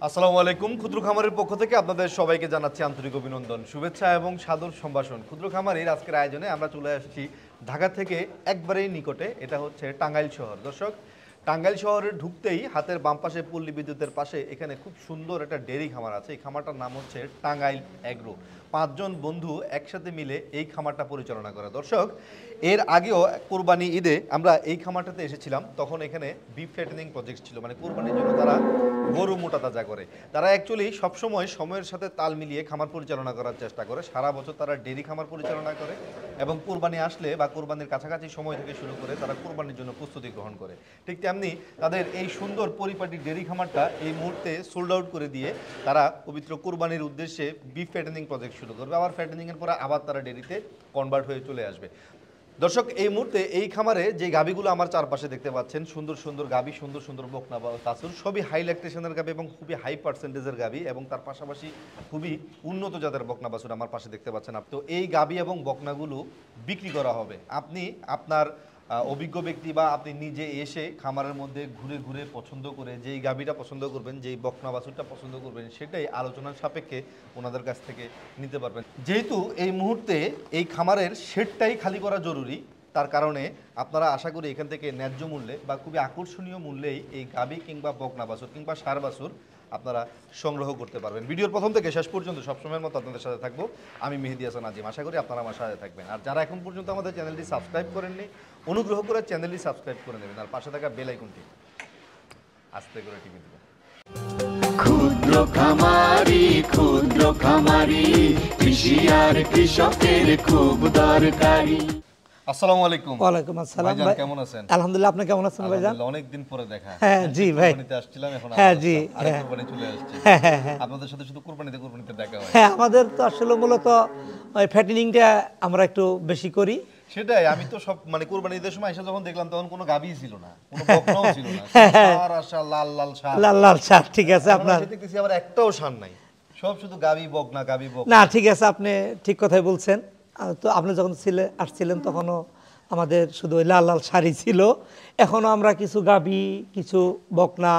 আসসালামু আলাইকুম। ক্ষুদ্র খামারের পক্ষ থেকে আপনাদের সবাইকে জানাচ্ছি আন্তরিক অভিনন্দন, শুভেচ্ছা এবং সাদর সম্ভাষণ। ক্ষুদ্র খামারের আজকের আয়োজনে আমরা চলে আসছি ঢাকা থেকে একবারেই নিকটে, এটা হচ্ছে টাঙ্গাইল শহর। দর্শক, টাঙ্গাইল শহরে ঢুকতেই হাতের বাম পাশে পল্লী বিদ্যুতের পাশে এখানে খুব সুন্দর একটা ডেয়ারি খামার আছে। এই খামারটার নাম হচ্ছে টাঙ্গাইল এগ্রো। 5 জন বন্ধু একসাথে মিলে এই খামারটা পরিচালনা করে। দর্শক, এর আগেও কোরবানি ঈদে আমরা এই খামারটাতে এসেছিলাম, তখন এখানে বিফ ফ্যাটেনিং প্রজেক্ট ছিল, মানে কোরবানির জন্য তারা গরু মোটা তাজা করে। তারা অ্যাকচুয়ালি সবসময় সময়ের সাথে তাল মিলিয়ে খামার পরিচালনা করার চেষ্টা করে। সারা বছর তারা ডেইরি খামার পরিচালনা করে এবং কোরবানি আসলে বা কোরবানির কাছাকাছি সময় থেকে শুরু করে তারা কোরবানির জন্য প্রস্তুতি গ্রহণ করে। ঠিক তেমনি তাদের এই সুন্দর পরিপাটি ডেইরি খামারটা এই মুহূর্তে সোল্ড আউট করে দিয়ে তারা পবিত্র কোরবানির উদ্দেশ্যে বিফ ফ্যাটেনিং প্রজেক্ট শুরু করবে। আবার ফ্যাটেনিংয়ের পরে আবার তারা ডেইরিতে কনভার্ট হয়ে চলে আসবে। দর্শক, এই মুহূর্তে এই খামারে যে গাবিগুলো আমার চারপাশে দেখতে পাচ্ছেন, সুন্দর সুন্দর গাবি, সুন্দর সুন্দর বকনা বা বাছুর, সবই হাই ল্যাকটেশনের গাবি এবং খুবই হাই পার্সেন্টেজের গাবি, এবং তার পাশাপাশি খুবই উন্নত জাতের বকনা বাছুর আমার পাশে দেখতে পাচ্ছেন। তো এই গাবি এবং বকনাগুলো বিক্রি করা হবে। আপনি আপনার অভিজ্ঞ ব্যক্তি বা আপনি নিজে এসে খামারের মধ্যে ঘুরে ঘুরে পছন্দ করে যেই গাবিটা পছন্দ করবেন, যেই বকনা বাছুরটা পছন্দ করবেন, সেটাই আলোচনার সাপেক্ষে ওনাদের কাছ থেকে নিতে পারবেন। যেহেতু এই মুহূর্তে এই খামারের শেডটাই খালি করা জরুরি, তার কারণে আপনারা আশা করি এখান থেকে ন্যায্য মূল্যে বা খুবই আকর্ষণীয় মূল্যেই এই গাবি কিংবা বকনা বাছুর কিংবা ষাঁড় বাছুর আপনারা সংগ্রহ করতে পারবেন। ভিডিওর প্রথম থেকে শেষ পর্যন্ত সবসময়ের মতো আপনাদের সাথে থাকবো আমি মেহেদী হাসান আজিম। আশা করি আপনারা আমার সাথে থাকবেন। আর যারা এখন পর্যন্ত আমাদের চ্যানেলটি সাবস্ক্রাইব করেননি, অনুগ্রহ করে চ্যানেলটি সাবস্ক্রাইব করে নেবেন, আর পাশে থাকা বেল আইকনটি আস্তে করে টিপে দেবেন। ক্ষুদ্র খামারি কৃষি আর কৃষকের খুব দরকারি। আসসালামু আলাইকুম। ওয়ালাইকুম আসসালাম ভাইজান, কেমন আছেন? আলহামদুলিল্লাহ, আপনি কেমন আছেন ভাইজান? অনেক দিন পরে দেখা। হ্যাঁ জি ভাই, কুরবানিতে আসছিলাম, এখন হ্যাঁ জি, আরেক কুরবানি চলে আসছে। হ্যাঁ আপনাদের সাথে শুধু কুরবানিতে দেখা হয়। হ্যাঁ, আমাদের তো আসলে মূলত ওই ফ্যাটেনিংটা আমরা একটু বেশি করি। সেটাই, আমি তো সব মানে কুরবানি ঈদের সময় এসে যখন দেখলাম তখন কোনো গাবিই ছিল না, কোনো বকনাও ছিল না, ষাঁড় আসা লাল লাল ষাঁড়, লাল লাল ষাঁড়। ঠিক আছে, আপনার দেখতেছি আবার একটাও ষাঁড় নাই, সব শুধু গাবি বকনা গাবি বকনা। না, ঠিক আছে, আপনি ঠিক কথাই বলছেন। তো আপনি যখন আসছিলেন তখনও আমাদের শুধু ওই লাল লাল শাড়ি ছিল। এখনও আমরা কিছু গাবি, কিছু বকনা,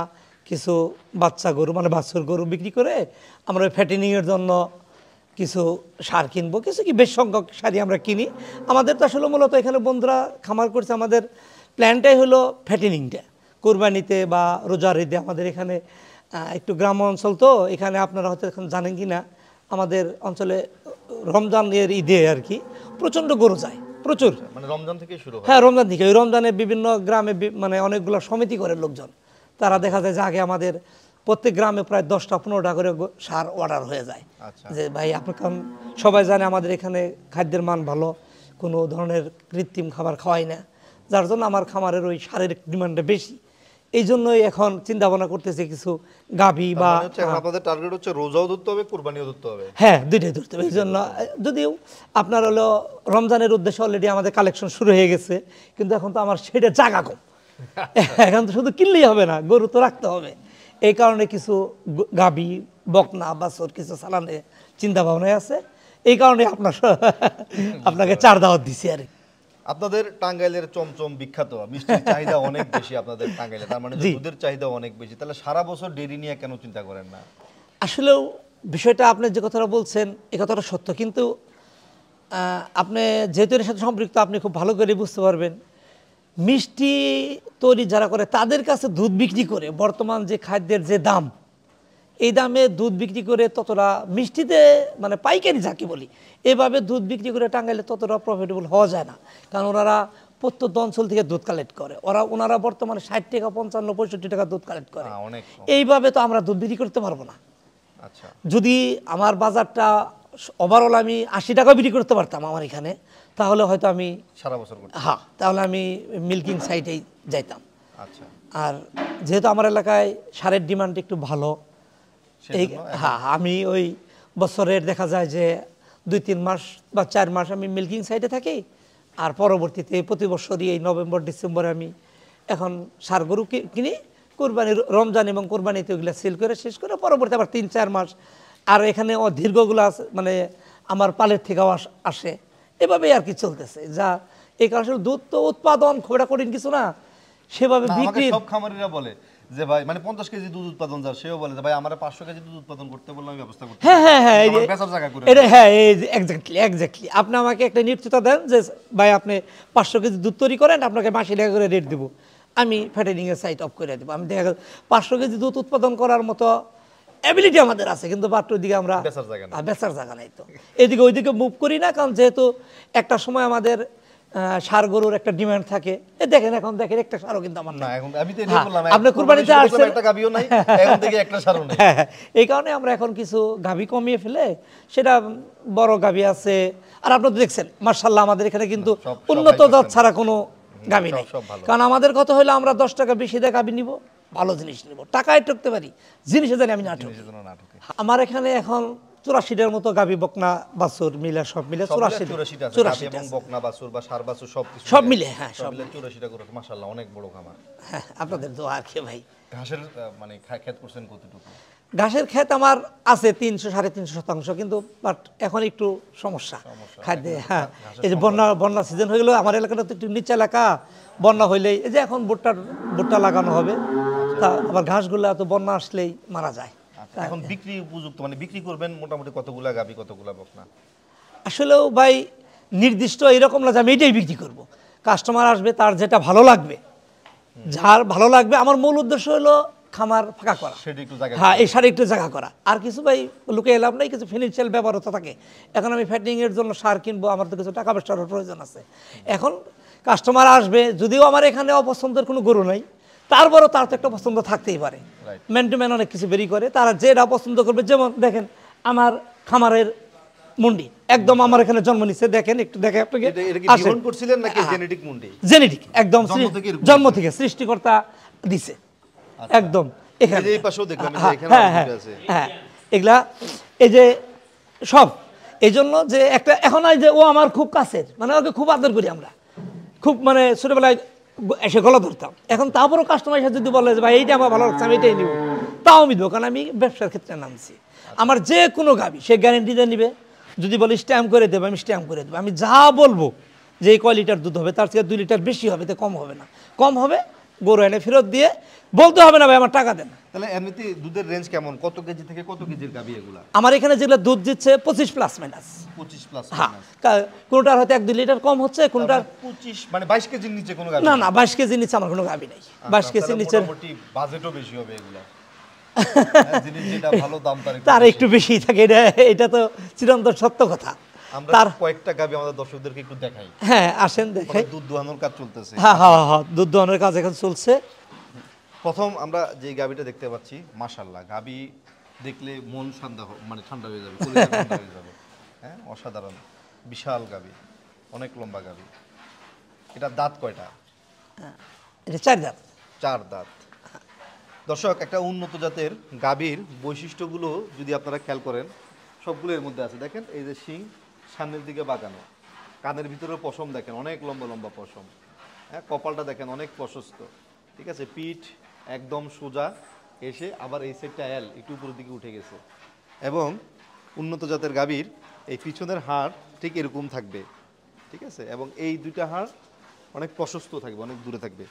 কিছু বাচ্চা গরু মানে বাছুর গরু বিক্রি করে আমরা ওই ফ্যাটেনিংয়ের জন্য কিছু সার কিনবো, কিছু কি বেশ সংখ্যক সারই আমরা কিনি। আমাদের তো আসলে মূলত এখানে বন্ধুরা খামার করছে, আমাদের প্ল্যানটাই হলো ফ্যাটেনিংটা। কোরবানিতে বা রোজার ঈদে আমাদের এখানে একটু গ্রাম অঞ্চল, তো এখানে আপনারা হয়তো এখন জানেন কি না, আমাদের অঞ্চলে রমজানের ঈদে আর কি প্রচণ্ড গরু যায়, প্রচুর। মানে রমজান থেকে শুরু হয়? হ্যাঁ, রমজান থেকে। ওই রমজানে বিভিন্ন গ্রামে মানে অনেকগুলো সমিতি করে লোকজন, তারা দেখা যায় যে আগে আমাদের প্রত্যেক গ্রামে প্রায় 10টা-15টা করে সার অর্ডার হয়ে যায়। যে ভাই আপনি, কারণ সবাই জানে আমাদের এখানে খাদ্যের মান ভালো, কোনো ধরনের কৃত্রিম খাবার খাওয়াই না, যার জন্য আমার খামারের ওই সারের ডিমান্ডটা বেশি। এই জন্যই এখন চিন্তা ভাবনা করতেছে কিছু গাভী বা আপনাদের টার্গেট হচ্ছে রোজাও ধরতে হবে, কুরবানিও ধরতে হবে। হ্যাঁ, দুইটাই ধরতে হবে। এই জন্য যদিও আপনার হলো রমজানের উদ্দেশ্যে অলরেডি আমাদের কালেকশন শুরু হয়ে গেছে, কিন্তু এখন তো আমার সেটা জায়গা কম। এখন তো শুধু কিনলেই হবে না, গরু তো রাখতে হবে। এই কারণে কিছু গাভী বকনা বাছুর কিছু চালানে চিন্তা ভাবনায় আছে। এই কারণে আপনাকে চার দাওয়াত দিছি আর কি। আপনাদের টাঙ্গাইলের চমচম বিখ্যাত মিষ্টির চাহিদা অনেক বেশি আপনাদের টাঙ্গাইলে, তার মানে দুধের চাহিদা অনেক বেশি, তাহলে সারা বছর ডেইরি নিয়ে কেন চিন্তা করেন না? আসলেও বিষয়টা আপনি যে কথাটা বলছেন এই কথাটা সত্য, কিন্তু আপনি যেহেতু এর সাথে সম্পৃক্ত, আপনি খুব ভালো করে বুঝতে পারবেন। মিষ্টি তৈরি যারা করে তাদের কাছে দুধ বিক্রি করে বর্তমান যে খাদ্যের যে দাম, এই দামে দুধ বিক্রি করে ততটা মিষ্টিতে মানে পাইকারি যাকে বলি, এভাবে দুধ বিক্রি করে টাঙ্গাইলে ততটা প্রফিটেবল হওয়া যায় না। কারণ ওনারা প্রত্যন্ত অঞ্চল থেকে দুধ কালেক্ট করে, ওনারা বর্তমানে 60 টাকা 55-65 টাকা দুধ কালেক্ট করে। এইভাবে তো আমরা দুধ বিক্রি করতে পারবো না। আচ্ছা, যদি আমার বাজারটা ওভারঅল আমি 80 টাকা বিক্রি করতে পারতাম আমার এখানে, তাহলে হয়তো আমি সারা বছর করতাম। হ্যাঁ, তাহলে আমি মিল্কিং সাইটেই যাইতাম। আচ্ছা, আর যেহেতু আমার এলাকায় সারের ডিমান্ড একটু ভালো, এই হ্যাঁ, আমি ওই বছরের দেখা যায় যে 2-3 মাস বা 4 মাস আমি মিল্কিং সাইডে থাকি, আর পরবর্তীতে প্রতি বছরই এই নভেম্বর-ডিসেম্বরে আমি এখন সার গরু কিনি, কোরবানি রমজান এবং কোরবানিতে ওগুলো সেল করে শেষ করে পরবর্তী আবার 3-4 মাস। আর এখানে দীর্ঘগুলো আছে, মানে আমার পালের থেকেও আসে, এভাবেই আর কি চলতেছে। যা এই কারণে দুধ তো উৎপাদন খুব একটা কঠিন কিছু না, সেভাবে বিক্রি। সব খামারিরা বলে যে ভাই মানে 50 কেজি দুধ উৎপাদন যার সেও বলে যে ভাই আমার 500 কেজি দুধ উৎপাদন করতে বললে আমি ব্যবস্থা করতে হ্যাঁ হ্যাঁ হ্যাঁ আমার বেচার জায়গা করে এটা হ্যাঁ এই এক্স্যাক্টলি আপনি আমাকে একটা নিশ্চয়তা দেন যে ভাই আপনি 500 কেজি দুধ তৈরি করেন, আপনাকে 80 টাকা করে রেট দেবো, আমি ফ্যাটেনিং এর সাইট অফ করে দেবো। আমি দেখা গেল 500 কেজি দুধ উৎপাদন করার মতো অ্যাবিলিটি আমাদের আছে, কিন্তু বাট ওইদিকে আমরা বেচার জায়গা নেই। বেচার জায়গা নাই, তো এদিকে ওইদিকে মুভ করি না, কারণ যেহেতু একটা সময় আমাদের ষাঁড় গরুর একটা ডিমান্ড থাকে। দেখেন এখন দেখেন একটা ষাঁড়ও কিন্তু আমার না নাই। এখন আমি তো এটাই হ্যাঁ, বললাম আপনি কুরবানিতে আসছেন একটা গাবিও নাই, এখন থেকে একটা সারও নাই। হ্যাঁ, এই কারণে আমরা এখন কিছু গাভী কমিয়ে ফেলে সেটা বড় গাভী আছে। আর আপনারা তো দেখছেন মাশাআল্লাহ আমাদের এখানে কিন্তু সব উন্নত high জাত percent। ছাড়া কোনো গাভী সব- নাই, সব ভালো। কারণ আমাদের কথা হলো আমরা 10 টাকা বেশি দিয়ে গাভী নিব, ভালো জিনিস নিব, টাকায় ঠকতে পারি, জিনিসে জানি আমি না ঠকি। সেজন্য না ঢোকে। আমার এখানে এখন 84টার মতো গাভী বকনা বাছুর মিলে সব মিলে 84 84টা আছে, গাভী এবং বকনা বাছুর বা ষাঁড় বাছুর সবকিছু সব মিলে, হ্যাঁ, সব সব মিলে 84টা করে, মাশাআল্লাহ অনেক বড় খামার। হ্যাঁ, আপনাদের দোয়া আর কি ভাই। ঘাসের মানে ক্ষেত করছেন কতটুকু? ঘাসের ক্ষেত আমার আছে 300-350 শতাংশ, কিন্তু বাট এখন একটু সমস্যা খাদ্যে। হ্যাঁ, এই যে বন্যা সিজন হয়ে গেলো, আমার এলাকাটা তো একটু নিচে এলাকা, বন্যা হইলেই এই যে এখন ভুট্টা লাগানো হবে, তা আবার ঘাসগুলো তো বন্যা আসলেই মারা যায়। আচ্ছা, এখন বিক্রি উপযুক্ত মানে বিক্রি করবেন মোটামুটি কতগুলা গাভী কতগুলা বকনা? আসলেও ভাই নির্দিষ্ট এরকম না যে আমি এটাই বিক্রি করব। কাস্টমার আসবে, তার যেটা ভালো লাগবে, যার ভালো লাগবে। আমার মূল উদ্দেশ্য হলো খামার ফাঁকা করা, সেটা একটু জায়গা হ্যাঁ, এই সারে একটু জায়গা করা। আর কিছু ভাই লুকিয়ে লাভ নাই, কিছু ফিনান্সিয়াল ব্যবহারতা থাকে। এখন আমি ফ্যাটিং এর জন্য সার কিনবো, আমার তো কিছু টাকা পয়সার প্রয়োজন আছে। এখন কাস্টমার আসবে, যদিও আমার এখানে অপছন্দের কোনো গরু নাই, তারপরও তার তো একটা পছন্দ থাকতেই পারে। Right. ম্যান টু ম্যান অনেক কিছু বেরি করে, তারা যেটা পছন্দ করবে। যেমন দেখেন আমার খামারের মুন্ডি একদম আমার এখানে জন্ম নিচ্ছে, দেখেন একটু দেখে আপনাকে। এটা কি বিহন করছিলেন নাকি জেনেটিক মুন্ডি? জেনেটিক একদম জন্ম থেকে এরকম জন্ম থেকে সৃষ্টিকর্তা দিছে একদম। এখানে এই যে এই পাশেও দেখলাম, এই যে হ্যাঁ, এখানে হ্যাঁ, আরেকটা আছে। হ্যাঁ, এগুলা এই যে সব এই জন্য যে একটা এখন এই যে ও আমার খুব কাছের, মানে ওকে খুব আদর করি আমরা, খুব মানে ছোটবেলায় এসে গলা ধরতাম। এখন তারপরও কাস্টমার এসে যদি বলে যে ভাই এইটা আমার ভালো লাগছে আমি এটাই নিব, তাও আমি দেবো, কারণ আমি ব্যবসার ক্ষেত্রে নামছি। আমার যে কোনো গাবি সে গ্যারেন্টি দিয়ে নিবে, যদি বলি স্ট্যাম্প করে দেবো আমি স্ট্যাম্প করে দেবো। আমি যা বলবো যে এই কয় লিটার দুধ হবে, তার থেকে 2 লিটার বেশি হবে, তো কম হবে না, কম হবে গরু এনে ফেরত দিয়ে বলতে হবে না ভাই আমার টাকা দেন। তাহলে এমনিতে দুধের রেঞ্জ কেমন, কত কেজি থেকে কত কেজির গাভী এগুলা? আমার এখানে যেগুলো দুধ দিচ্ছে 25 প্লাস মাইনাস। 25 প্লাস হ্যাঁ, কোনোটার হয়তো 1-2 লিটার কম হচ্ছে, কোনোটার 25 মানে 22 কেজির নিচে কোনো গাভী? না না 22 কেজির নিচে আমার কোনো গাভী নেই। 22 কেজির নিচে মোটামুটি বাজেটও বেশি হবে এগুলা। জিনিস যেটা ভালো দাম তার একটু বেশি থাকে, এটা তো চিরন্তন সত্য কথা। আমরা তার কয়েকটা গাভী আমাদের দর্শকদেরকে একটু দেখাই। হ্যাঁ আসেন দেখাই। দুধ দোহানোর কাজ চলতেছে। হ্যাঁ হ্যাঁ হ্যাঁ, দুধ দোহানোর কাজ এখন চলছে। প্রথম আমরা যে গাভীটা দেখতে পাচ্ছি, মাশাআল্লাহ গাভী দেখলে মন মানে ঠান্ডা হয়ে যাবে, কলিজা ঠান্ডা হয়ে যাবে। হ্যাঁ, অসাধারণ বিশাল গাভী, অনেক লম্বা গাভী। এটা দাঁত কয়টা? এটা 4 দাঁত। 4 দাঁত। দর্শক, একটা উন্নত জাতের গাভীর বৈশিষ্ট্যগুলো যদি আপনারা খেয়াল করেন, সবগুলো এর মধ্যে আছে। দেখেন এই যে শিং সামনের দিকে বাঁকানো, কানের ভিতরে পশম দেখেন অনেক লম্বা লম্বা পশম। হ্যাঁ, কপালটা দেখেন অনেক প্রশস্ত, ঠিক আছে। পিঠ একদম সোজা এসে আবার এই সাইডটা একটু উপরের দিকে উঠে গেছে। এবং উন্নত জাতের গাভীর এই পিছনের হাড় ঠিক এরকম থাকবে, ঠিক আছে। এবং এই দুইটা হাড় অনেক প্রশস্ত থাকবে, অনেক দূরে থাকবে।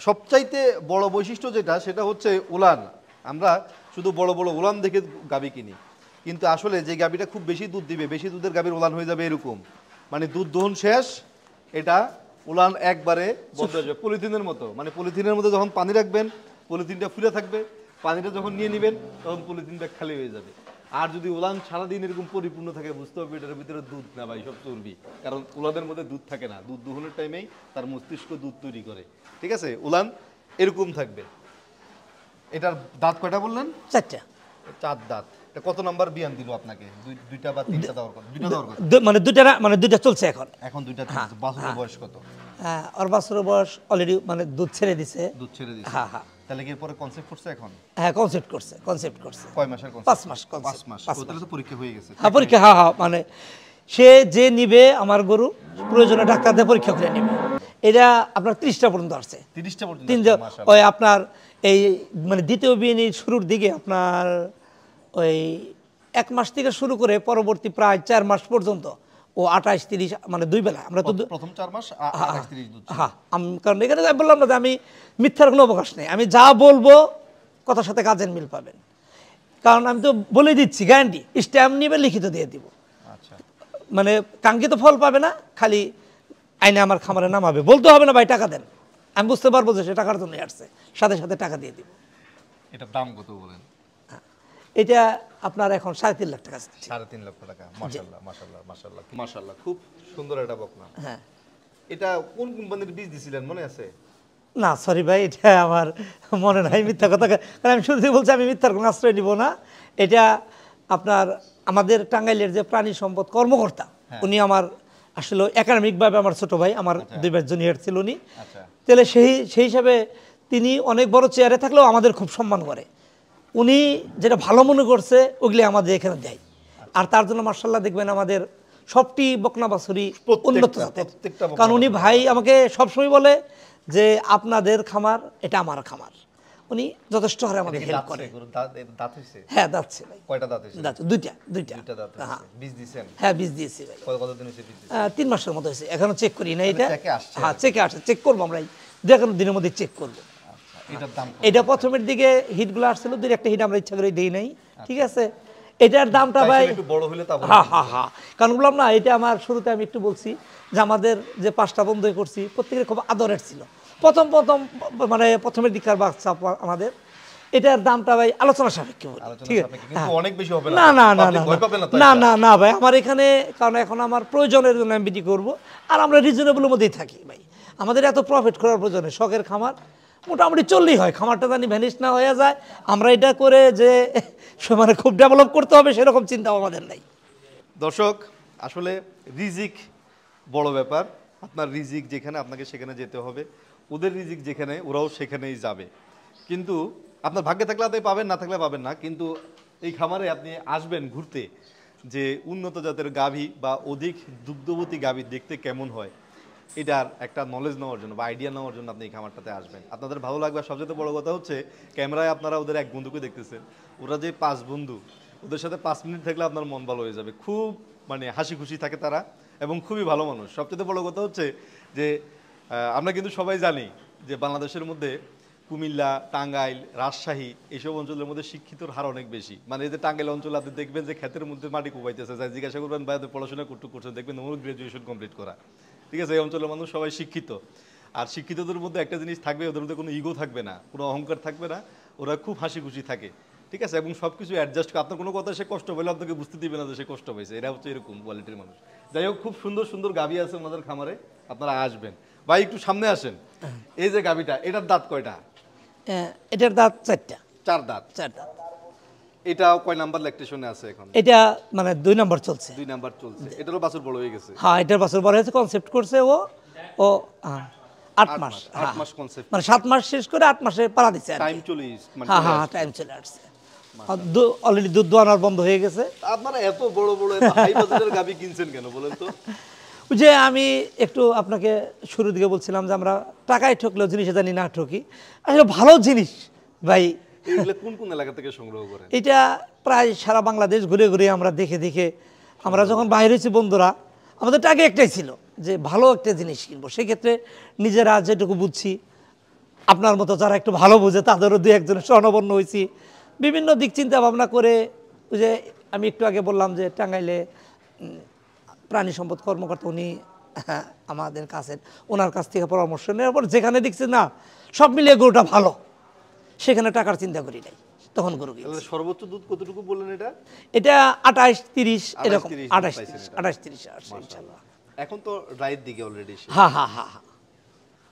সবচাইতে বড় বৈশিষ্ট্য যেটা, সেটা হচ্ছে উলান। আমরা শুধু বড় বড় উলান দেখে গাভী কিনি, কিন্তু আসলে যে গাভীটা খুব বেশি দুধ দিবে, বেশি দুধের গাভীর উলান হয়ে যাবে এরকম, মানে দুধ দহন শেষ, এটা উলান একবারে বন্ধ হয়ে যাবে পলিথিনের মতো। মানে পলিথিনের মধ্যে যখন পানি রাখবেন, পলিথিনটা ফুলে থাকবে, পানিটা যখন নিয়ে নেবেন তখন পলিথিনটা খালি হয়ে যাবে। আর যদি উলান সারাদিন এরকম পরিপূর্ণ থাকে, বুঝতে হবে এটার ভিতরে দুধ না ভাই, সব চর্বি। কারণ উলানের মধ্যে দুধ থাকে না, দুধ দহনের টাইমেই তার মস্তিষ্ক দুধ তৈরি করে, ঠিক আছে। উলান এরকম থাকবে। এটার দাঁত কয়টা বললেন? 4টা। 4 দাঁত। এটা কত নাম্বার বিয়ান দিল আপনাকে? দুইটা বা তিনটা দেওয়ার কথা? দুইটা দেওয়ার কথা। মানে দুইটা না, মানে দুইটা চলছে এখন। এখন দুইটা চলছে। বাছুরের বয়স কত? হ্যাঁ, আর বাছুরের বয়স অলরেডি মানে দুধ ছেড়ে দিছে। দুধ ছেড়ে দিয়েছে। হ্যাঁ হ্যাঁ তাহলে কি এরপরে কনসেপ্ট করছে এখন? হ্যাঁ, কনসেপ্ট করছে। কয় মাসের কনসেপ্ট? 5 মাস 5 মাস। তাহলে তো পরীক্ষা হয়ে গেছে। হ্যাঁ, পরীক্ষা, হ্যাঁ হ্যাঁ, মানে সে যে নিবে আমার গরু প্রয়োজনে ডাক্তার দিয়ে পরীক্ষা করে নেবে। এটা আপনার 30টা পর্যন্ত আসছে। 30টা পর্যন্ত? মাশাআল্লাহ। ওই আপনার এই মানে দ্বিতীয় বিয়ের শুরুর দিকে আপনার ওই 1 মাস থেকে শুরু করে পরবর্তী প্রায় 4 মাস পর্যন্ত ও 28-30 মানে 2 বেলা আমরা তো প্রথম 4 মাস 28-30 দুধ ছিল। হ্যাঁ কারণ এখানে আমি বললাম না যে আমি মিথ্যার কোনো অবকাশ নেই, আমি যা বলবো কথার সাথে কাজের মিল পাবেন, কারণ আমি তো বলে দিচ্ছি গ্যারান্টি, স্ট্যাম্প নিবে লিখিত দিয়ে দিব, আচ্ছা মানে কাঙ্ক্ষিত ফল পাবে না, খালি আইনে আমার খামারে নামাবে, বলতে হবে না ভাই টাকা দেন, আমি বুঝতে পারবো যে সে টাকার জন্য আসছে, সাথে সাথে টাকা দিয়ে দিব। এটার দাম কত বলেন? এটা আপনার এখন 3.5 লাখ টাকা। 3.5 লক্ষ টাকা। মাশাআল্লাহ মাশাআল্লাহ মাশাআল্লাহ মাশাআল্লাহ, খুব সুন্দর একটা বকনা। হ্যাঁ এটা কোন কোম্পানির বীজ দিছিলেন মনে আছে? না সরি ভাই, এটা আমার মনে নাই, মিথ্যা কথা, কারণ আমি শুরুতেই বলছি আমি মিথ্যার কোনো আশ্রয় নিব না। এটা আপনার আমাদের টাঙ্গাইলের যে প্রাণী সম্পদ কর্মকর্তা, উনি আমার আসলে একাডেমিকভাবে আমার ছোট ভাই, আমার 2 বার জুনিয়র ছিল উনি। আচ্ছা তাহলে সেই হিসাবে তিনি অনেক বড় চেয়ারে থাকলেও আমাদের খুব সম্মান করে, উনি যেটা ভালো মনে করছে ওগুলি আমাদের এখানে দেয়। আর তার জন্য মার্শাল্লাহ দেখবেন আমাদের সবটি বকনা বাছুরি উন্নত জাতের, কারণ উনি ভাই আমাকে সবসময় বলে যে আপনাদের খামার এটা আমার খামার, উনি যথেষ্ট হারে আমাদের হেল্প করে। দাঁত হইছে? হ্যাঁ দাঁত ছে ভাই। কয়টা দাঁত হইছে? দাঁত দুইটা। দুইটা দাঁত হইছে। বীজ দিছেন? হ্যাঁ বীজ দিয়েছি ভাই। কতদিন হইছে বীজ দিছেন? 3 মাসের মতো হয়েছে, এখনো চেক করি না এটা। চেকে আসছে? হ্যাঁ চেকে আসছে, চেক করবো আমরা, দেখুন দিনের মধ্যে চেক করবো। আচ্ছা এটার দাম কত? এটা প্রথমের দিকে হিটগুলো আসছিল, 2-1টা হিট আমরা ইচ্ছা করে দেই নাই, ঠিক আছে। এটার দামটা ভাই একটু বড় হলে তা হ্যাঁ কারণ বললাম না, এটা আমার শুরুতে আমি একটু বলছি যে আমাদের যে 5টা বন্ধু করছি প্রত্যেকের খুব আদরের ছিল, প্রথম মানে প্রথমের দিককার বাচ্চা আমাদের। এটার দামটা ভাই আলোচনা সাপেক্ষে বলি, ঠিক আছে, কিন্তু অনেক বেশি হবে না না না ভয় পাবেন না তো? না না না ভাই, আমার এখানে কারণ এখন আমার প্রয়োজনের জন্য আমি বিক্রি করবো, আর আমরা রিজনেবলের মধ্যেই থাকি ভাই, আমাদের এত প্রফিট করার প্রয়োজন নেই, শখের খামার মোটামুটি চললেই হয়, খামারটা জানি ভ্যানিশ না হয়ে যায়, আমরা এটা করে যে মানে খুব ডেভেলপ করতে হবে সেরকম চিন্তা আমাদের নাই। দর্শক আসলে রিজিক বড় ব্যাপার, আপনার রিজিক যেখানে আপনাকে সেখানে যেতে হবে, ওদের রিজিক যেখানে ওরাও সেখানেই যাবে, কিন্তু আপনার ভাগ্যে থাকলে আপনি পাবেন, না থাকলে পাবেন না। কিন্তু এই খামারে আপনি আসবেন ঘুরতে, যে উন্নত জাতের গাভী বা অধিক দুগ্ধবতী গাভী দেখতে কেমন হয় এটার একটা নলেজ নেওয়ার জন্য বা আইডিয়া নেওয়ার জন্য আপনি এই খামারটাতে আসবেন, আপনাদের ভালো লাগবে। আর সবচেয়ে বড় কথা হচ্ছে ক্যামেরায় আপনারা ওদের এক বন্ধুকে দেখতেছেন, ওরা যে 5 বন্ধু, ওদের সাথে 5 মিনিট থাকলে আপনার মন ভালো হয়ে যাবে, খুব মানে হাসি খুশি থাকে তারা এবং খুবই ভালো মানুষ। সবচেয়ে বড় কথা হচ্ছে যে আমরা কিন্তু সবাই জানি যে বাংলাদেশের মধ্যে কুমিল্লা, টাঙ্গাইল, রাজশাহী এইসব অঞ্চলের মধ্যে শিক্ষিতর হার অনেক বেশি। মানে এই যে টাঙ্গাইল অঞ্চলে আপনি দেখবেন যে ক্ষেতের মধ্যে মাটি কুবাইতেছে, যাই জিজ্ঞাসা করবেন ভাই পড়াশোনা করছেন, দেখবেন ওর গ্রাজুয়েশন কমপ্লিট করা, ঠিক আছে। এই অঞ্চলের মানুষ সবাই শিক্ষিত, আর শিক্ষিতদের মধ্যে একটা জিনিস থাকবে, ওদের মধ্যে কোনো ইগো থাকবে না, কোনো অহংকার থাকবে না, ওরা খুব হাসি খুশি থাকে, ঠিক আছে। এবং সব কিছু অ্যাডজাস্ট করে, আপনার কোনো কথা সে কষ্ট পেলে আপনাকে বুঝতে দিবে না যে সে কষ্ট পাইছে, এরা হচ্ছে এরকম কোয়ালিটির মানুষ। যাই হোক, খুব সুন্দর সুন্দর গাভী আছে আমাদের খামারে, আপনারা আসবেন। ভাই একটু সামনে আসেন, এই যে গাভীটা, এটার দাঁত কয়টা? এটার দাঁত 4টা। 4 দাঁত। 4 দাঁত। এটাও কয় নাম্বার ল্যাকটেশনে আছে এখন? এটা মানে 2 নাম্বার চলছে। 2 নাম্বার চলছে। এটারও বাছুর বড় হয়ে গেছে? হ্যাঁ এটার বছর বড় হয়েছে, কনসেপ্ট করছে ও 8 মাস। 8 মাস কনসেপ্ট, মানে 7 মাস শেষ করে 8 মাসে পালা দিচ্ছে। টাইম চলে মানে হ্যাঁ টাইম চলে আসছে, অলরেডি দুধ দোয়ানোর বন্ধ হয়ে গেছে। আপনারা এত বড় বড় হাই বাজেটের গাভী কিনছেন কেন বলেন তো? যে আমি একটু আপনাকে শুরুর দিকে বলছিলাম যে আমরা টাকায় ঠকলেও জিনিসে জানি না ঠকি, আসলে ভালো জিনিস ভাই। এগুলো কোন কোন এলাকা থেকে সংগ্রহ করেন? এটা প্রায় সারা বাংলাদেশ ঘুরে ঘুরে আমরা দেখে আমরা যখন বাইরে হয়েছি বন্ধুরা, আমাদের টাকা একটাই ছিল যে ভালো একটা জিনিস কিনবো, সেক্ষেত্রে নিজেরা যেটুকু বুঝছি, আপনার মতো যারা একটু ভালো বোঝে তাদেরও 2-1জনের স্বর্ণবর্ণ হয়েছি, বিভিন্ন দিক চিন্তা ভাবনা করে। ওই যে আমি একটু আগে বললাম যে টাঙ্গাইলে প্রাণী সম্পদ কর্মকর্তা, উনি আমাদের কাছে, ওনার কাছ থেকে পরামর্শ নেওয়ার পর যেখানে দেখছি না সব মিলিয়ে গরুটা ভালো, সেখানে টাকার চিন্তা করি নাই, তখন গরু কিনছি। সর্বোচ্চ দুধ কতটুকু বললেন এটা? এটা 28-30 এরকম, 28-30 ইনশাআল্লাহ। এখন তো রাইট দিকে অলরেডি। হ্যাঁ।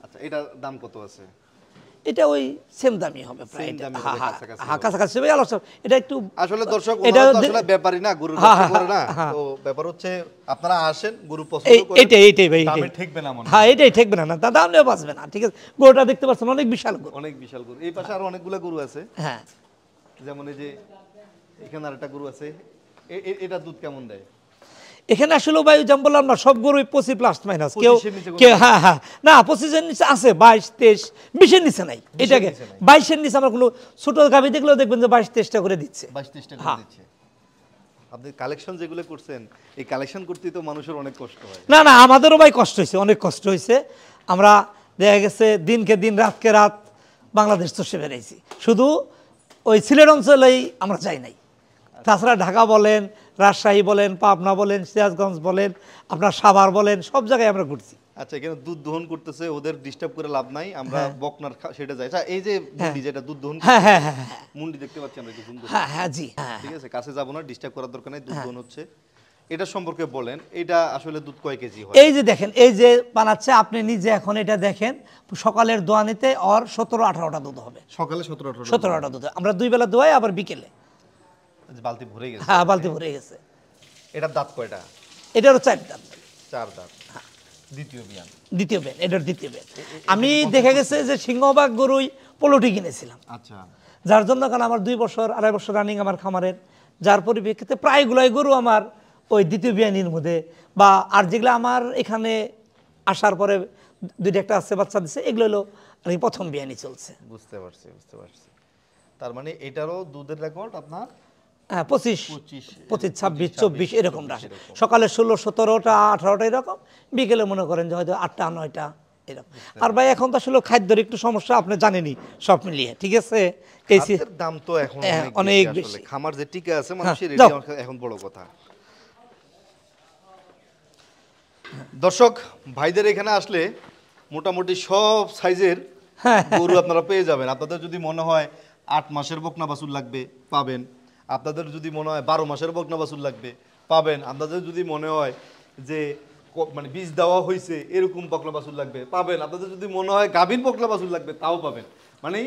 আচ্ছা এটার দাম কত আছে? এটা ওই সেম দামই হবে প্রায়, কাছাকাছি হবে। এটা একটু আসলে দর্শক ওনারা তো আসলে ব্যাপারী না, গরুর ব্যবসা করে না, তো ব্যাপার হচ্ছে আপনারা আসেন, গরু পছন্দ করেন, এইটাই ভাই, দামে ঠকবে না মনে। হ্যাঁ এটাই ঠকবে না, দাম নিয়ে বাঁচবে না, ঠিক আছে। গরুটা দেখতে পাচ্ছেন অনেক বিশাল গরু, অনেক বিশাল গরু। এই পাশে আরো অনেকগুলো গরু আছে, হ্যাঁ যেমন এই যে এখানে আরেকটা গরু আছে, এটা দুধ কেমন দেয়? এখানে আসলে ভাই যেমন বললাম না, সব গরুই 25+- কেউ হ্যাঁ না 25-এর নিচে আছে, 22-23, 20-এর নিচে নাই। এটাকে 22-এর নিচে আমরা কোনো ছোট গাভী দেখলেও দেখবেন যে 22-23টা করে দিচ্ছে। 22-23টা করে দিচ্ছে। আপনি কালেকশন যেগুলো করছেন, এই কালেকশন করতেই তো মানুষের অনেক কষ্ট হয়। না না, আমাদেরও ভাই কষ্ট হয়েছে, অনেক কষ্ট হয়েছে। আমরা দেখা গেছে দিনকে দিন রাতকে রাত বাংলাদেশ চষে বেড়াইছি, শুধু ওই সিলেট অঞ্চলেই আমরা যাই নাই। তাছাড়া ঢাকা বলেন, রাজশাহী বলেন, পাবনা বলেন, সিরাজগঞ্জ বলেন, আপনার সাভার বলেন, সব জায়গায় আমরা ঘুরছি। আচ্ছা, এখানে দুধ দহন করতেছে, ওদের ডিস্টার্ব করে লাভ নাই, আমরা বকনার সেটা যাই। আচ্ছা, এই যে মুন্ডি যেটা দুধ দহন, হ্যাঁ হ্যাঁ হ্যাঁ হ্যাঁ মুন্ডি দেখতে পাচ্ছি আমরা, একটু সুন্দর। হ্যাঁ হ্যাঁ জি হ্যাঁ। ঠিক আছে, কাছে যাবো না, ডিস্টার্ব করার দরকার নাই। দুধ দহন হচ্ছে, এটা সম্পর্কে বলেন। এটা আসলে দুধ কয় কেজি হয়? এই যে দেখেন, এই যে বানাচ্ছে, আপনি নিজে এখন এটা দেখেন, সকালের দোয়ানিতে ওর 17-18টা দুধ হবে। সকালে 17-18 17টা দুধ আমরা 2 বেলা দোয়াই, আবার বিকেলে। বালতি ভরে গেছে। হ্যাঁ, বালতি ভরে গেছে। এটার দাঁত কয়টা? এটারও 4 দাঁত। 4 দাঁত। দ্বিতীয় বিয়ান। দ্বিতীয় বেন, এটার দ্বিতীয় বেন। আমি দেখা গেছে যে সিংহবাগ গরুই পোলোটি কিনেছিলাম। আচ্ছা, যার জন্য, কারণ আমার 2 বছর 2.5 বছর রানিং আমার খামারের, যার পরিপ্রেক্ষিতে প্রায়গুলাই গরু আমার ওই দ্বিতীয় বিয়ানির মধ্যে, বা আর যেগুলো আমার এখানে আসার পরে 2টা একটা আছে বাচ্চা দিচ্ছে, এগুলো হলো আর কি প্রথম বিয়ানি চলছে। বুঝতে পারছি। তার মানে এটারও দুধের রেকর্ড আপনার হ্যাঁ, 25, 25, 26, 24 এরকম রাখে। সকালে 16, 17টা, 18টা এরকম, বিকেলে মনে করেন যে হয়তো 8টা, 9টা এরকম। আর ভাই এখন তো আসলে খাদ্যের একটু সমস্যা, আপনি জানেনই, সব মিলিয়ে। ঠিক আছে, খাদ্যের দাম তো এখন অনেক বেশি। বেশি। খামার যে টিকে আছে মানুষের, যাও। এটা এখন বড় কথা। দর্শক ভাইদের এখানে আসলে মোটামুটি সব সাইজের গরু আপনারা পেয়ে যাবেন। আপনাদের যদি মনে হয় 8 মাসের বকনা বাছুর লাগবে, পাবেন। আপনাদের যদি মনে হয় 12 মাসের বকনা বাছুর লাগবে, পাবেন। আপনাদের যদি মনে হয় যে মানে বীজ দেওয়া হয়েছে এরকম বকনা বাছুর লাগবে, পাবেন। আপনাদের যদি মনে হয় গাভীর বকনা বাছুর লাগবে, তাও পাবেন। মানে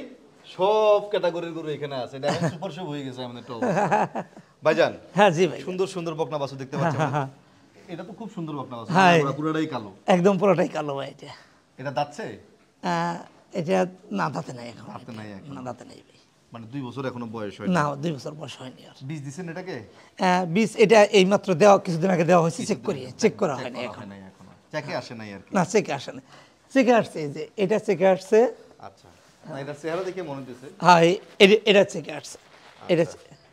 সব ক্যাটাগরির গরু এখানে আছে। এটা এখন সুপার শপ হয়ে গেছে আমাদের টপ। ভাইজান, হ্যাঁ জি ভাই, সুন্দর সুন্দর বকনা বাছুর দেখতে পাচ্ছেন। এটা তো খুব সুন্দর বকনা বাছুর, হ্যাঁ। পুরোটাই কালো। একদম পুরোটাই কালো ভাই। এটা দাঁতছে? এটা না, দাঁতে নাই এখন। দাঁতে নাই এখন। না, দাঁতে নাই ভাই। মানে 2 বছর এখনো বয়স হয় না, 2 বছর বয়স হয়নি আর। বীজ দিছেন এটাকে? বীজ এটা এইমাত্র দেওয়া, কিছুদিন আগে দেওয়া হয়েছে, চেক করা হয়নি এখন। এখনো চেকে আসে নাই আর কি। না, চেকে আসে না। চেকে আসছে, এই যে এটা চেকে আসছে। আচ্ছা, না এটা চেহারা দেখে মনে হচ্ছে। হ্যাঁ, এটা চেকে আসছে।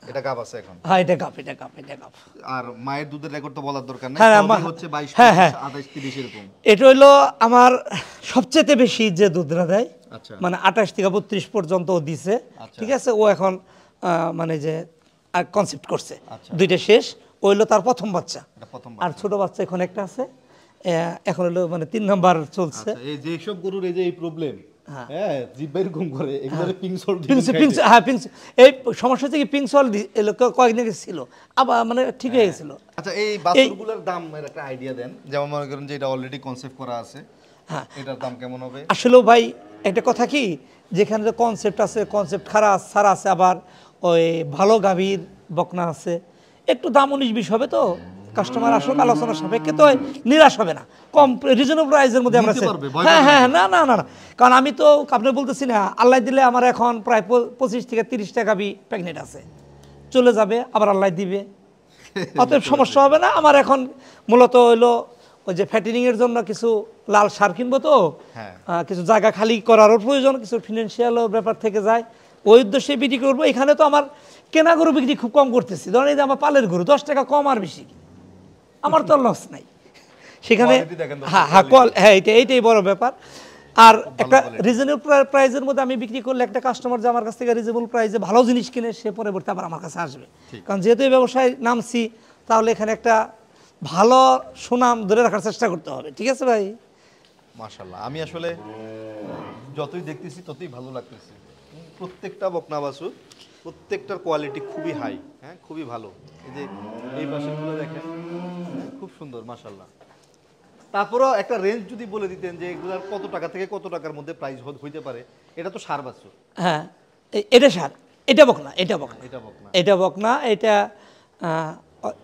এটা গাব আছে এখন। হ্যাঁ, এটা গাপ। আর মায়ের দুধের রেকর্ড তো বলার দরকার নেই, হ্যাঁ, সবই হচ্ছে 22, হ্যাঁ, হ্যাঁ। 28, 30 এরকম। এটা হইলো আমার সবচেয়ে বেশি যে দুধটা দেয়, আচ্ছা। মানে 28 থেকে 32 পর্যন্ত ও দিছে। ঠিক আছে, ও এখন মানে যে কনসেপ্ট করছে, 2টা শেষ। ও হইলো তার প্রথম বাচ্চা, এটা প্রথম আর ছোট বাচ্চা এখন একটা আছে। এখন হলো মানে 3 নাম্বার চলছে। আচ্ছা, এই যে সব গরুর এই যে এই প্রবলেম, হ্যাঁ, জিভ বাইর ঘুম করে, এগুলোরে পিঙ্ক সল্ট হ্যাঁ, এই সমস্যা হচ্ছে কি, পিঙ্ক সল্ট কয়েকদিন আগে ছিল, আবার মানে ঠিক হয়ে গেছিল। আচ্ছা, এই বাছুরগুলোর দাম এর একটা আইডিয়া দেন। যেমন মনে করেন যে এটা অলরেডি কনসেপ্ট করা আছে, হ্যাঁ, এটার দাম কেমন হবে? আসলে ভাই একটা কথা কি, যেখানে যে কনসেপ্ট আছে, কনসেপ্ট খারাপ সারা আছে, আবার ওই ভালো গাভীর বকনা আছে, একটু দাম 19-20 হবে। তো কাস্টমার আসুক, আলোচনা সাপেক্ষে, তো নিরাশ হবে না, কম রিজনেবল প্রাইসের মধ্যে আমরা। হ্যাঁ হ্যাঁ, না না না না, কারণ আমি তো আপনি বলতেছি না, আল্লাহ দিলে আমার এখন প্রায় 25 থেকে 30টা গাভী প্রেগনেন্ট আছে, চলে যাবে, আবার আল্লাহ দিবে, অতএব সমস্যা হবে না। আমার এখন মূলত হইলো ওই যে ফ্যাটেনিং এর জন্য কিছু লাল সার কিনবো, তো কিছু জায়গা খালি করারও প্রয়োজন, কিছু ফিনান্সিয়ালও ব্যাপার থেকে যায়, ওই উদ্দেশ্যে বিক্রি করবো। এখানে তো আমার কেনা গরু বিক্রি খুব কম করতেছি, ধরেন এই যে আমার পালের গরু 10 টাকা কম আর বেশি, আমার তো লস নাই সেখানে। হ্যাঁ, এইটাই বড় ব্যাপার। আর একটা রিজনেবল প্রাইসের মধ্যে আমি বিক্রি করলে, একটা কাস্টমার যে আমার কাছ থেকে রিজনেবল প্রাইসে ভালো জিনিস কিনে, সে পরবর্তী আবার আমার কাছে আসবে। কারণ যেহেতু এই ব্যবসায় নামছি, তাহলে এখানে একটা ভালো সুনাম ধরে রাখার চেষ্টা করতে হবে। ঠিক আছে ভাই? মাশাআল্লাহ, আমি আসলে যতই দেখতেছি ততই ভালো লাগতেছে। প্রত্যেকটা বকনা বাছুর, প্রত্যেকটার কোয়ালিটি খুবই হাই, হ্যাঁ, খুবই ভালো। এই যে এই বাছুরগুলো দেখেন, খুব সুন্দর মাশাআল্লাহ। তারপরেও একটা রেঞ্জ যদি বলে দিতেন যে এগুলার কত টাকা থেকে কত টাকার মধ্যে প্রাইস হইতে পারে। এটা তো সার বাছুর। হ্যাঁ, এটা সার, এটা বকনা, এটা বকনা, এটা বকনা। এটা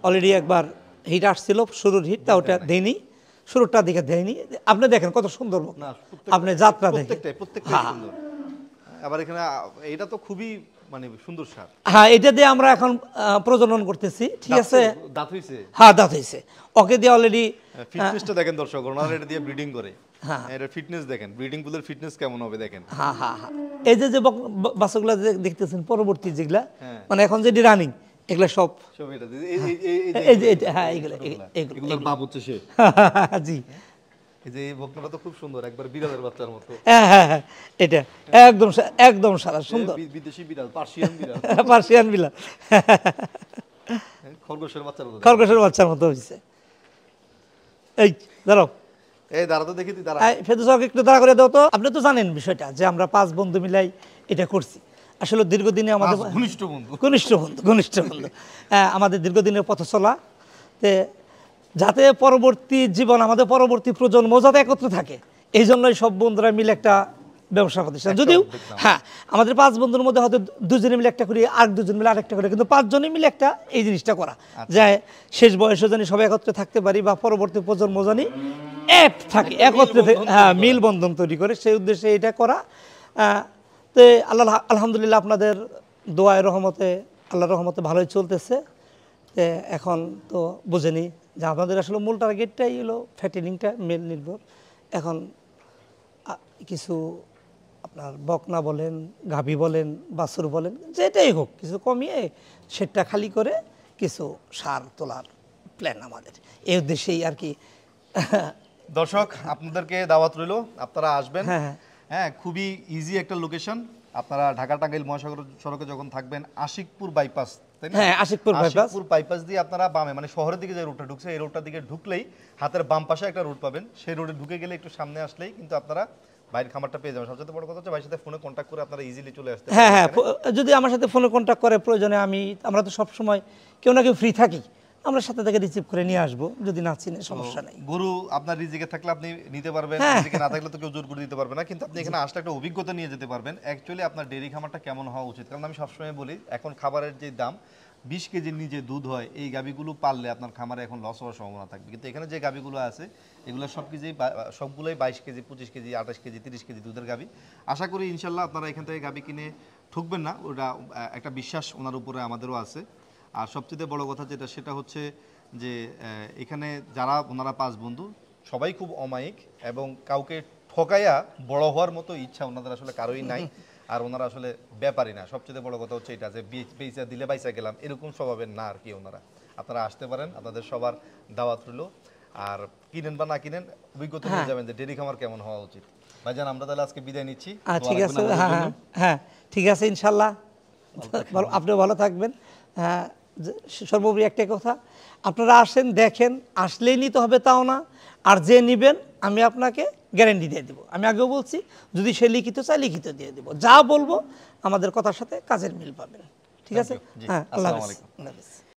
অলরেডি একবার হিট আসছিল, শুরুর হিটটা, ওটা দেয়নি, শুরুটার দিকে দেয়নি। আপনি দেখেন কত সুন্দর বকনা, আপনি যাত্রা দেখেন, প্রত্যেকটাই সুন্দর। আবার এখানে এটা তো খুবই মানে সুন্দর সার। হ্যাঁ, এটা দিয়ে আমরা এখন প্রজনন করতেছি। ঠিক আছে, দাঁত হইছে? হ্যাঁ, দাঁত হইছে। ওকে দিয়ে অলরেডি ফিটনেসটা দেখেন দর্শক, ওনারা এটা দিয়ে ব্রিডিং করে। হ্যাঁ, এটা ফিটনেস দেখেন, ব্রিডিং পুলের ফিটনেস কেমন হবে দেখেন। হ্যাঁ হ্যাঁ হ্যাঁ, এই যে বাচ্চাগুলো দেখতেছেন পরবর্তী যেগুলা, মানে এখন যেটি রানিং, এগুলো সব সব এটা হ্যাঁ এগুলোর বাপ হচ্ছে সে। জি এই যে এই বকনাটা তো খুব সুন্দর, একবার বিড়ালের বাচ্চার মতো। হ্যাঁ এটা একদম একদম সারা সুন্দর বিদেশি বিড়াল, পার্সিয়ান বিড়াল, পার্সিয়ান বিলা খরগোশের বাচ্চার মতো। খরগোশের বাচ্চার মতো হয়েছে। এই দাঁড়াও, এই দাঁড়া তো দেখি, তুই দাঁড়া। ফেরদৌস একটু দাঁড়া করে দাও তো। আপনি তো জানেন বিষয়টা যে আমরা 5 বন্ধু মিলাই এটা করছি। আসলে দীর্ঘদিনে আমাদের ঘনিষ্ঠ বন্ধু ঘনিষ্ঠ বন্ধু আমাদের দীর্ঘদিনের পথ চলা, যাতে পরবর্তী জীবন আমাদের পরবর্তী প্রজন্ম যাতে একত্রে থাকে, এই জন্যই সব বন্ধুরা মিলে একটা ব্যবসা প্রতিষ্ঠান। যদিও হ্যাঁ আমাদের 5 বন্ধুর মধ্যে হয়তো 2 জনে মিলে একটা করি, আর 2 জন মিলে আরেকটা করে, কিন্তু 5 জনে মিলে একটা এই জিনিসটা করা যায়, শেষ বয়সে জানি সবাই একত্রে থাকতে পারি বা পরবর্তী প্রজন্ম জানি এক থাকে, একত্রে হ্যাঁ মিল বন্ধন তৈরি করে, সেই উদ্দেশ্যে এটা করা। তো আলহামদুলিল্লাহ আপনাদের দোয়ায় রহমতে, আল্লাহর রহমতে ভালোই চলতেছে। এখন তো বুঝেনি যে আপনাদের আসলে মূল টার্গেটটাই হলো ফ্যাটেনিংটা মেল নির্ভর। এখন কিছু আপনার বকনা বলেন, গাভী বলেন, বাছুর বলেন, যেটাই হোক কিছু কমিয়ে সেটা খালি করে কিছু সার তোলার প্ল্যান আমাদের, এই উদ্দেশ্যেই আর কি। দর্শক আপনাদেরকে দাওয়াত রইল, আপনারা আসবেন। হ্যাঁ হ্যাঁ খুবই ইজি একটা লোকেশন। আপনারা ঢাকা টাঙ্গাইল মহাসাগর সড়কে যখন থাকবেন, আশিকপুর বাইপাস, তাই না? হ্যাঁ আশিকপুর বাইপাস দিয়ে আপনারা বামে, মানে শহরের দিকে যে রুটটা ঢুকছে, এই রুটটা দিকে ঢুকলেই হাতের বাম পাশে একটা রুট পাবেন। সেই রুটে ঢুকে গেলে একটু সামনে আসলেই কিন্তু আপনারা ভাইয়ের খামারটা পেয়ে যাবেন। সবচেয়ে বড় কথা হচ্ছে ভাইয়ের সাথে ফোনে কন্ট্যাক্ট করে আপনারা ইজিলি চলে আসতে পারেন। হ্যাঁ যদি আমার সাথে ফোনে কন্ট্যাক্ট করে প্রয়োজনে আমরা তো সব সময় কেউ না কেউ ফ্রি থাকি, আমরা সাথে থেকে রিসিভ করে নিয়ে আসবো, যদি না চিনে সমস্যা নেই। গরু আপনার রিজিকে থাকলে আপনি নিতে পারবেন, রিজিকে না থাকলে তো কেউ জোর করে দিতে পারবে না, কিন্তু আপনি এখানে আসলে একটা অভিজ্ঞতা নিয়ে যেতে পারবেন অ্যাকচুয়ালি আপনার ডেইরি খামারটা কেমন হওয়া উচিত। কারণ আমি সবসময় বলি, এখন খাবারের যে দাম, 20 কেজির নিচে দুধ হয়, এই গাভীগুলো পাললে আপনার খামারে এখন লস হওয়ার সম্ভাবনা থাকবে। কিন্তু এখানে যে গাভীগুলো আছে এগুলো সবগুলোই 22 কেজি, 25 কেজি, 28 কেজি, 30 কেজি দুধের গাভী। আশা করি ইনশাল্লাহ আপনারা এখান থেকে গাভী কিনে ঠকবেন না, ওটা একটা বিশ্বাস ওনার উপরে আমাদেরও আছে। আর সবচেয়ে বড় কথা যেটা, সেটা হচ্ছে যে এখানে যারা ওনারা 5 বন্ধু সবাই খুব অমায়িক, এবং কাউকে ঠকাইয়া বড় হওয়ার মতো ইচ্ছা ওনাদের আসলে কারোই নাই। আর ওনারা আসলে ব্যাপারই না। সবচেয়ে বড় কথা হচ্ছে এটা যে বেচা দিলে বাইসা গেলাম, এরকম স্বভাবের না আর কি ওনারা। আপনারা আসতে পারেন, আপনাদের সবার দাওয়াত রইল। আর কিনেন বা না কিনেন, অভিজ্ঞতা নিয়ে যাবেন যে ডেইরি খামার কেমন হওয়া উচিত। ভাইজান আমরা তাহলে আজকে বিদায় নিচ্ছি। ঠিক আছে, হ্যাঁ ঠিক আছে, ইনশাল্লাহ আপনিও ভালো থাকবেন। সর্বোপরি একটাই কথা, আপনারা আসেন, দেখেন, আসলেই নিতে হবে তাও না, আর যে নিবেন আমি আপনাকে গ্যারান্টি দিয়ে দেবো। আমি আগেও বলছি, যদি সে লিখিত চায় লিখিত দিয়ে দেবো, যা বলবো আমাদের কথার সাথে কাজের মিল পাবেন। ঠিক আছে, হ্যাঁ, আল্লাহ হাফেজ।